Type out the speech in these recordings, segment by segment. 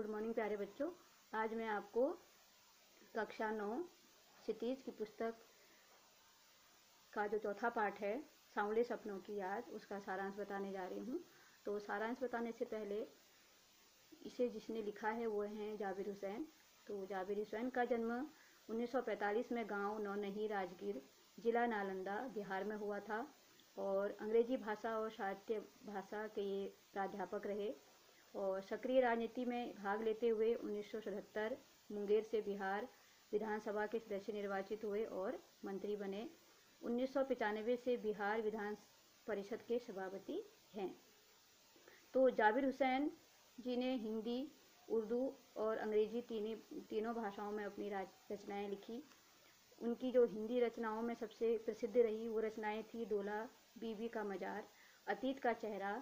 Good morning प्यारे बच्चों। आज मैं आपको कक्षा 9 क्षितिज की पुस्तक का जो चौथा पाठ है सांवले सपनों की याद, उसका सारांश बताने जा रही हूँ। तो सारांश बताने से पहले इसे जिसने लिखा है वो हैं जाबिर हुसैन। तो जाबिर हुसैन का जन्म 1945 में गांव नौनही राजगीर, जिला नालंदा, बिहार में हुआ था और अंग्रेजी भाषा और साहित्य भाषा के ये प्राध्यापक रहे और सक्रिय राजनीति में भाग लेते हुए 1977 मुंगेर से बिहार विधानसभा के सदस्य निर्वाचित हुए और मंत्री बने। 1995 से बिहार विधान परिषद के सभापति हैं। तो जाबिर हुसैन जी ने हिंदी, उर्दू और अंग्रेजी तीनों भाषाओं में अपनी रचनाएं लिखी। उनकी जो हिंदी रचनाओं में सबसे प्रसिद्ध रही वो रचनाएं थी डोला, बीबी का मजार, अतीत का चेहरा,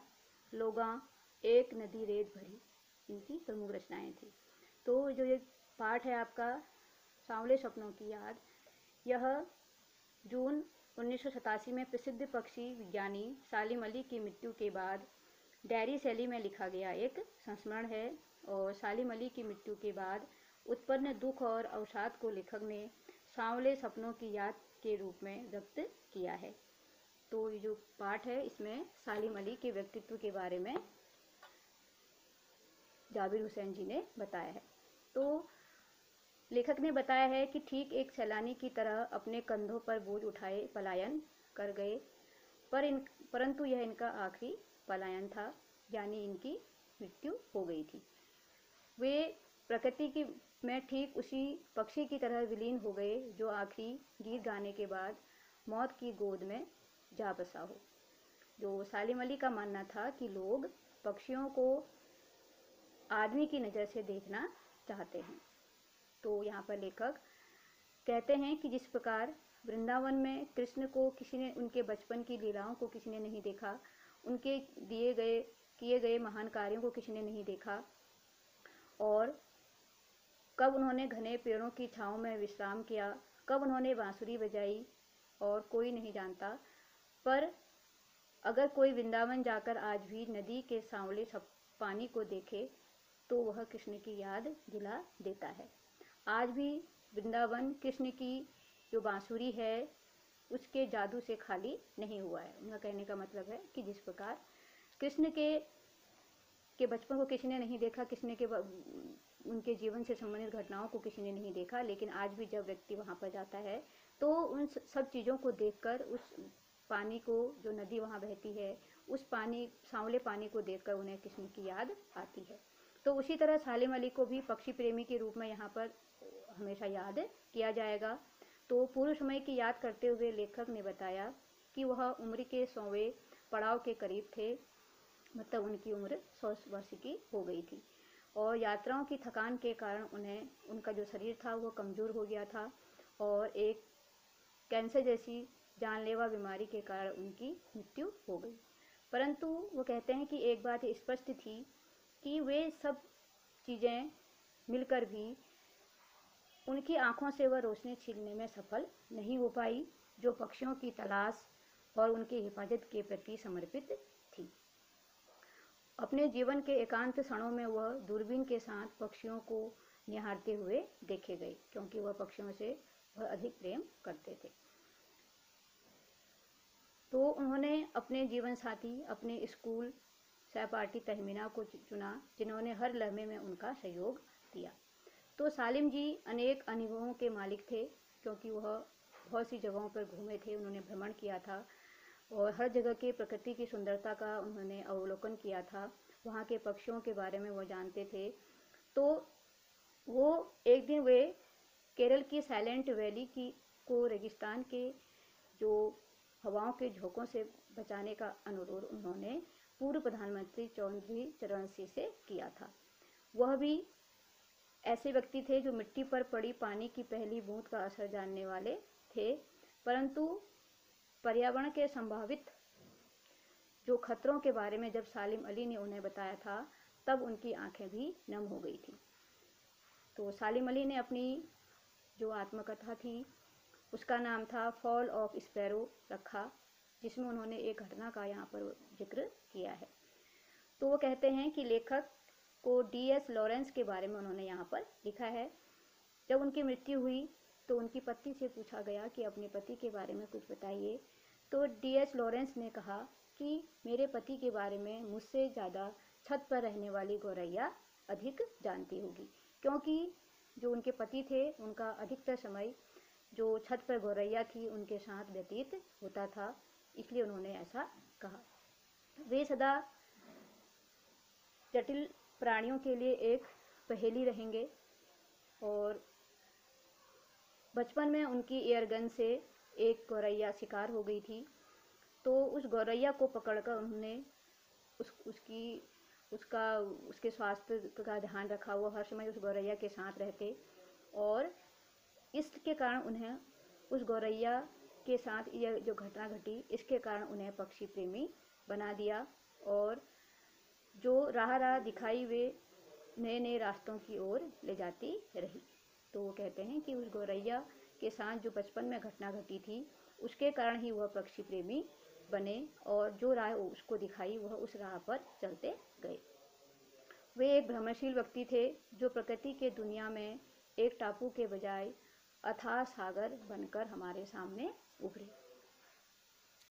लोगा, एक नदी रेत भरी, इनकी प्रमुख रचनाएं थी। तो जो ये पाठ है आपका सांवले सपनों की याद, यह जून 1987 में प्रसिद्ध पक्षी विज्ञानी सालिम अली की मृत्यु के बाद डायरी शैली में लिखा गया एक संस्मरण है और सालिम अली की मृत्यु के बाद उत्पन्न दुख और अवसाद को लेखक ने सांवले सपनों की याद के रूप में व्यक्त किया है। तो ये जो पाठ है इसमें सालिम अली के व्यक्तित्व के बारे में जाबिर हुसैन जी ने बताया है। तो लेखक ने बताया है कि ठीक एक सैलानी की तरह अपने कंधों पर बोझ उठाए पलायन कर गए, परंतु यह इनका आखिरी पलायन था, यानी इनकी मृत्यु हो गई थी। वे प्रकृति की में ठीक उसी पक्षी की तरह विलीन हो गए जो आखिरी गीत गाने के बाद मौत की गोद में जा बसा हो। जो सालिम अली का मानना था कि लोग पक्षियों को आदमी की नज़र से देखना चाहते हैं। तो यहाँ पर लेखक कहते हैं कि जिस प्रकार वृंदावन में कृष्ण को किसी ने, उनके बचपन की लीलाओं को किसी ने नहीं देखा, उनके किए गए महान कार्यों को किसी ने नहीं देखा और कब उन्होंने घने पेड़ों की छांव में विश्राम किया, कब उन्होंने बांसुरी बजाई और कोई नहीं जानता, पर अगर कोई वृंदावन जाकर आज भी नदी के सांवले पानी को देखे तो वह कृष्ण की याद दिला देता है। आज भी वृंदावन कृष्ण की जो बांसुरी है उसके जादू से खाली नहीं हुआ है। उनका कहने का मतलब है कि जिस प्रकार कृष्ण के बचपन को किसी ने नहीं देखा, कृष्ण के उनके जीवन से संबंधित घटनाओं को किसी ने नहीं देखा, लेकिन आज भी जब व्यक्ति वहाँ पर जाता है तो उन सब चीज़ों को देखकर, उस पानी को, जो नदी वहाँ बहती है, उस सांवले पानी को देखकर उन्हें कृष्ण की याद आती है। तो उसी तरह सालिम अली को भी पक्षी प्रेमी के रूप में यहाँ पर हमेशा याद किया जाएगा। तो पूर्व समय की याद करते हुए लेखक ने बताया कि वह उम्र के 100वें पड़ाव के करीब थे, मतलब उनकी उम्र 100 वर्ष की हो गई थी और यात्राओं की थकान के कारण उनका जो शरीर था वो कमज़ोर हो गया था और एक कैंसर जैसी जानलेवा बीमारी के कारण उनकी मृत्यु हो गई। परंतु वो कहते हैं कि एक बात स्पष्ट थी कि वे सब चीज़ें मिलकर भी उनकी आंखों से वह रोशनी छीनने में सफल नहीं हो पाई जो पक्षियों की तलाश और उनकी हिफाजत के प्रति समर्पित थी। अपने जीवन के एकांत क्षणों में वह दूरबीन के साथ पक्षियों को निहारते हुए देखे गए, क्योंकि वह पक्षियों से वह अधिक प्रेम करते थे। तो उन्होंने अपने जीवन साथी, अपने स्कूल सहपाठी तहमीना को चुना, जिन्होंने हर लम्हे में उनका सहयोग दिया। तो सालिम जी अनेक अनुभवों के मालिक थे, क्योंकि वह बहुत सी जगहों पर घूमे थे, उन्होंने भ्रमण किया था और हर जगह के प्रकृति की सुंदरता का उन्होंने अवलोकन किया था, वहाँ के पक्षियों के बारे में वो जानते थे। तो वो एक दिन वे केरल की साइलेंट वैली को रेगिस्तान के जो हवाओं के झोंकों से बचाने का अनुरोध उन्होंने पूर्व प्रधानमंत्री चौधरी चरण सिंह से किया था। वह भी ऐसे व्यक्ति थे जो मिट्टी पर पड़ी पानी की पहली बूंद का असर जानने वाले थे, परंतु पर्यावरण के संभावित जो खतरों के बारे में जब सालिम अली ने उन्हें बताया था तब उनकी आंखें भी नम हो गई थी। तो सालिम अली ने अपनी जो आत्मकथा थी उसका नाम था फॉल ऑफ स्पैरो रखा, जिसमें उन्होंने एक घटना का यहाँ पर जिक्र किया है। तो वो कहते हैं कि लेखक को DS लॉरेंस के बारे में उन्होंने यहाँ पर लिखा है। जब उनकी मृत्यु हुई तो उनकी पत्नी से पूछा गया कि अपने पति के बारे में कुछ बताइए। तो DS लॉरेंस ने कहा कि मेरे पति के बारे में मुझसे ज़्यादा छत पर रहने वाली गौरैया अधिक जानती होगी, क्योंकि जो उनके पति थे उनका अधिकतर समय जो छत पर गौरैया थी उनके साथ व्यतीत होता था, इसलिए उन्होंने ऐसा कहा। वे सदा जटिल प्राणियों के लिए एक पहेली रहेंगे। और बचपन में उनकी एयरगन से एक गौरैया शिकार हो गई थी, तो उस गौरैया को पकड़कर उन्होंने उसके स्वास्थ्य का ध्यान रखा। वो हर समय उस गौरैया के साथ रहते और इसके कारण उन्हें उस गौरैया के साथ यह जो घटना घटी, इसके कारण उन्हें पक्षी प्रेमी बना दिया और जो राह दिखाई वे नए नए रास्तों की ओर ले जाती रही। तो वो कहते हैं कि उस गौरैया के साथ जो बचपन में घटना घटी थी उसके कारण ही वह पक्षी प्रेमी बने और जो राह उसको दिखाई वह उस राह पर चलते गए। वे एक भ्रमणशील व्यक्ति थे जो प्रकृति के दुनिया में एक टापू के बजाय अथाह सागर बनकर हमारे सामने उभरे।